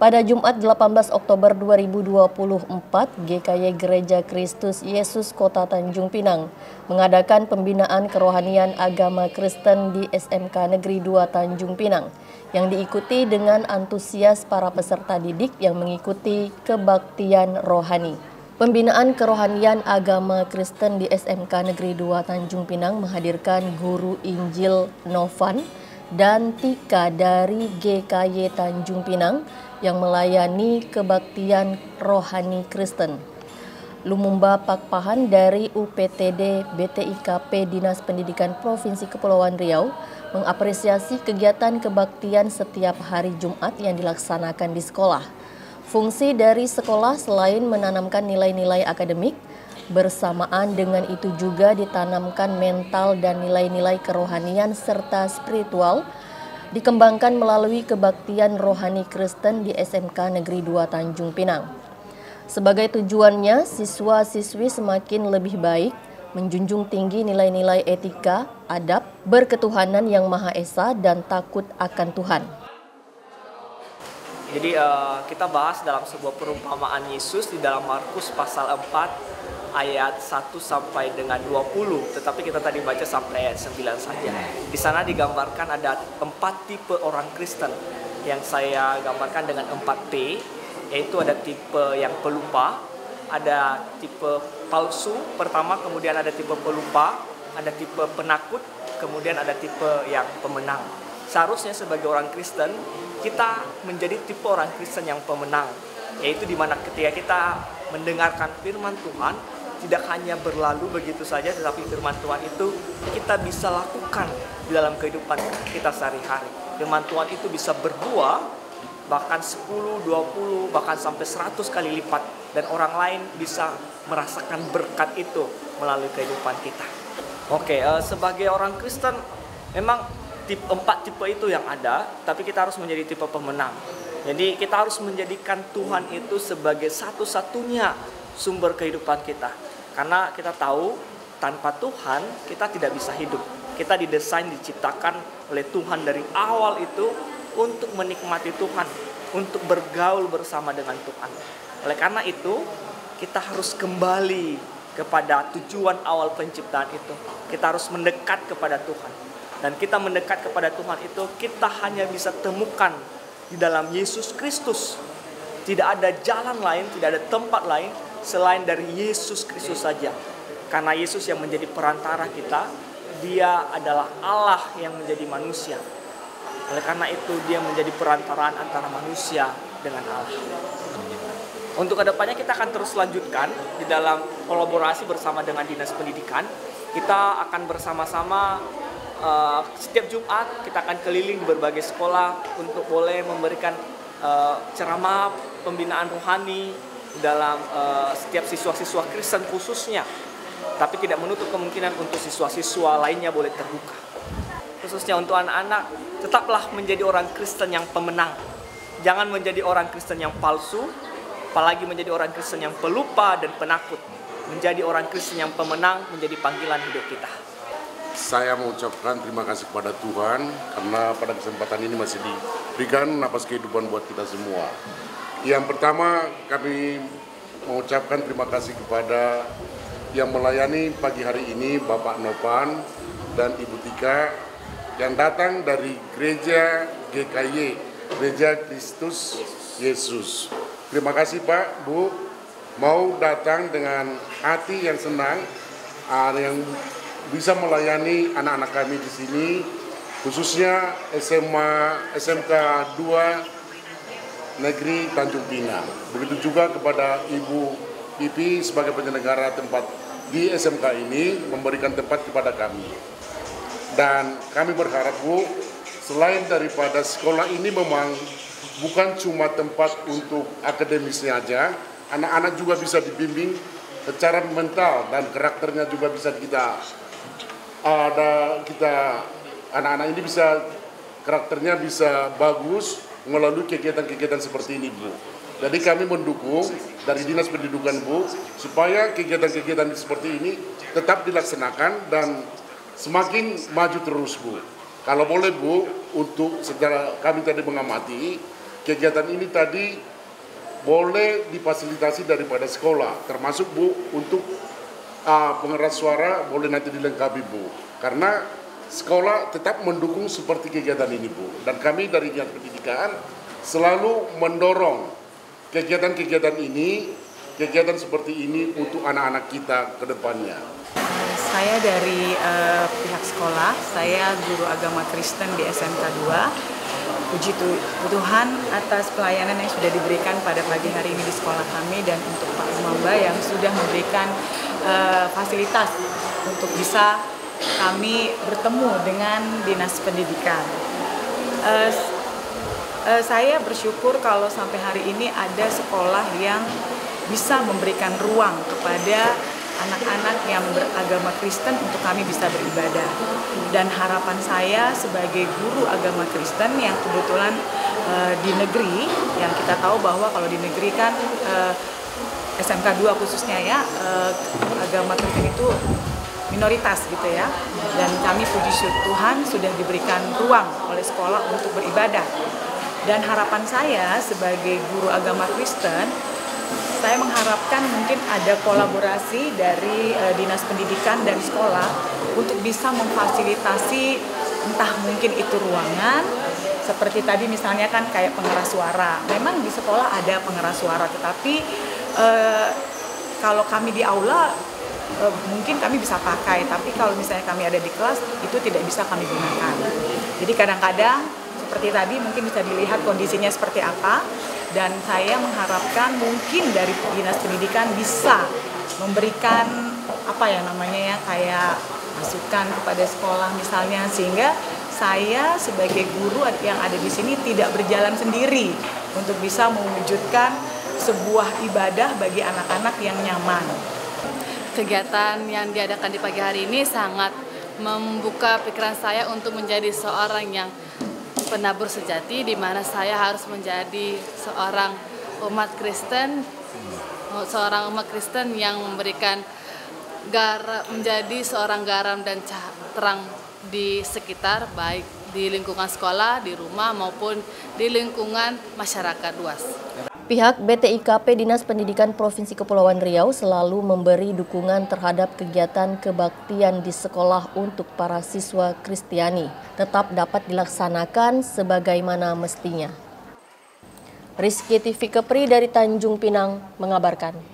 Pada Jumat 18 Oktober 2024, GKY Gereja Kristus Yesus Kota Tanjung Pinang mengadakan pembinaan kerohanian agama Kristen di SMK Negeri 2 Tanjung Pinang yang diikuti dengan antusias para peserta didik yang mengikuti kebaktian rohani. Pembinaan kerohanian agama Kristen di SMK Negeri 2 Tanjung Pinang menghadirkan guru Injil Novan dan Tika dari GKY Tanjung Pinang yang melayani kebaktian rohani Kristen. Lumumba Pakpahan dari UPTD BTIKP Dinas Pendidikan Provinsi Kepulauan Riau mengapresiasi kegiatan kebaktian setiap hari Jumat yang dilaksanakan di sekolah. Fungsi dari sekolah selain menanamkan nilai-nilai akademik, bersamaan dengan itu juga ditanamkan mental dan nilai-nilai kerohanian serta spiritual dikembangkan melalui kebaktian rohani Kristen di SMK Negeri 2 Tanjung Pinang. Sebagai tujuannya, siswa-siswi semakin lebih baik, menjunjung tinggi nilai-nilai etika, adab, berketuhanan yang Maha Esa, dan takut akan Tuhan. Jadi kita bahas dalam sebuah perumpamaan Yesus di dalam Markus pasal 4 ayat 1 sampai dengan 20, tetapi kita tadi baca sampai ayat 9 saja. Di sana digambarkan ada 4 tipe orang Kristen yang saya gambarkan dengan 4P, yaitu ada tipe yang pelupa, ada tipe palsu pertama, kemudian ada tipe pelupa, ada tipe penakut, kemudian ada tipe yang pemenang. Seharusnya sebagai orang Kristen, kita menjadi tipe orang Kristen yang pemenang, yaitu di mana ketika kita mendengarkan firman Tuhan, tidak hanya berlalu begitu saja, tetapi firman Tuhan itu kita bisa lakukan di dalam kehidupan kita sehari-hari. Firman Tuhan itu bisa berbuah, bahkan 10, 20, bahkan sampai 100 kali lipat. Dan orang lain bisa merasakan berkat itu melalui kehidupan kita. Oke, sebagai orang Kristen, memang 4 tipe itu yang ada, tapi kita harus menjadi tipe pemenang. Jadi kita harus menjadikan Tuhan itu sebagai satu-satunya sumber kehidupan kita. Karena kita tahu tanpa Tuhan kita tidak bisa hidup. Kita didesain, diciptakan oleh Tuhan dari awal itu untuk menikmati Tuhan, untuk bergaul bersama dengan Tuhan. Oleh karena itu kita harus kembali kepada tujuan awal penciptaan itu. Kita harus mendekat kepada Tuhan. Dan kita mendekat kepada Tuhan itu kita hanya bisa temukan di dalam Yesus Kristus. Tidak ada jalan lain, tidak ada tempat lain selain dari Yesus Kristus saja. Karena Yesus yang menjadi perantara kita, Dia adalah Allah yang menjadi manusia. Oleh karena itu Dia menjadi perantaraan antara manusia dengan Allah. Untuk kedepannya kita akan terus lanjutkan di dalam kolaborasi bersama dengan Dinas Pendidikan. Kita akan bersama-sama setiap Jumat kita akan keliling di berbagai sekolah untuk boleh memberikan ceramah pembinaan rohani dalam setiap siswa-siswa Kristen khususnya, tapi tidak menutup kemungkinan untuk siswa-siswa lainnya boleh terbuka. Khususnya untuk anak-anak, tetaplah menjadi orang Kristen yang pemenang. Jangan menjadi orang Kristen yang palsu, apalagi menjadi orang Kristen yang pelupa dan penakut. Menjadi orang Kristen yang pemenang menjadi panggilan hidup kita. Saya mengucapkan terima kasih kepada Tuhan karena pada kesempatan ini masih diberikan napas kehidupan buat kita semua. Yang pertama, kami mengucapkan terima kasih kepada yang melayani pagi hari ini, Bapak Novan dan Ibu Tika, yang datang dari Gereja GKY, Gereja Kristus Yesus. Terima kasih Pak, Bu, mau datang dengan hati yang senang, yang bisa melayani anak-anak kami di sini, khususnya SMK 2 Negeri Tanjung Pinang. Begitu juga kepada Ibu Pipi sebagai penyelenggara tempat di SMK ini memberikan tempat kepada kami. Dan kami berharap Bu, selain daripada sekolah ini memang bukan cuma tempat untuk akademisnya aja, anak-anak juga bisa dibimbing secara mental dan karakternya juga bisa anak-anak ini bisa karakternya bisa bagus melalui kegiatan-kegiatan seperti ini Bu. Jadi kami mendukung dari Dinas Pendidikan Bu, supaya kegiatan-kegiatan seperti ini tetap dilaksanakan dan semakin maju terus Bu. Kalau boleh Bu, untuk secara kami tadi mengamati, kegiatan ini tadi boleh difasilitasi daripada sekolah, termasuk Bu untuk pengeras suara boleh nanti dilengkapi Bu, karena sekolah tetap mendukung seperti kegiatan ini Bu, dan kami dari Dinas Pendidikan selalu mendorong kegiatan-kegiatan ini, kegiatan seperti ini untuk anak-anak kita ke depannya. Saya dari pihak sekolah, saya guru agama Kristen di SMK 2. Puji Tuhan atas pelayanan yang sudah diberikan pada pagi hari ini di sekolah kami dan untuk Pak Lumamba yang sudah memberikan fasilitas untuk bisa kami bertemu dengan Dinas Pendidikan. Saya bersyukur kalau sampai hari ini ada sekolah yang bisa memberikan ruang kepada anak-anak yang beragama Kristen untuk kami bisa beribadah. Dan harapan saya sebagai guru agama Kristen yang kebetulan di negeri, yang kita tahu bahwa kalau di negeri kan SMK 2 khususnya ya, agama Kristen itu minoritas gitu ya. Dan kami puji Tuhan sudah diberikan ruang oleh sekolah untuk beribadah. Dan harapan saya sebagai guru agama Kristen, saya mengharapkan mungkin ada kolaborasi dari Dinas Pendidikan dan sekolah untuk bisa memfasilitasi entah mungkin itu ruangan, seperti tadi misalnya kan kayak pengeras suara. Memang di sekolah ada pengeras suara, tetapi kalau kami di aula mungkin kami bisa pakai, tapi kalau misalnya kami ada di kelas itu tidak bisa kami gunakan. Jadi kadang-kadang seperti tadi mungkin bisa dilihat kondisinya seperti apa, dan saya mengharapkan mungkin dari Dinas Pendidikan bisa memberikan apa ya namanya ya, kayak masukan kepada sekolah misalnya, sehingga saya sebagai guru yang ada di sini tidak berjalan sendiri untuk bisa mewujudkan sebuah ibadah bagi anak-anak yang nyaman. Kegiatan yang diadakan di pagi hari ini sangat membuka pikiran saya untuk menjadi seorang yang penabur sejati, di mana saya harus menjadi seorang umat Kristen yang memberikan menjadi seorang garam dan terang di sekitar, baik di lingkungan sekolah, di rumah maupun di lingkungan masyarakat luas. Pihak BTIKP Dinas Pendidikan Provinsi Kepulauan Riau selalu memberi dukungan terhadap kegiatan kebaktian di sekolah untuk para siswa Kristiani tetap dapat dilaksanakan sebagaimana mestinya. Rizky TV Kepri dari Tanjung Pinang mengabarkan.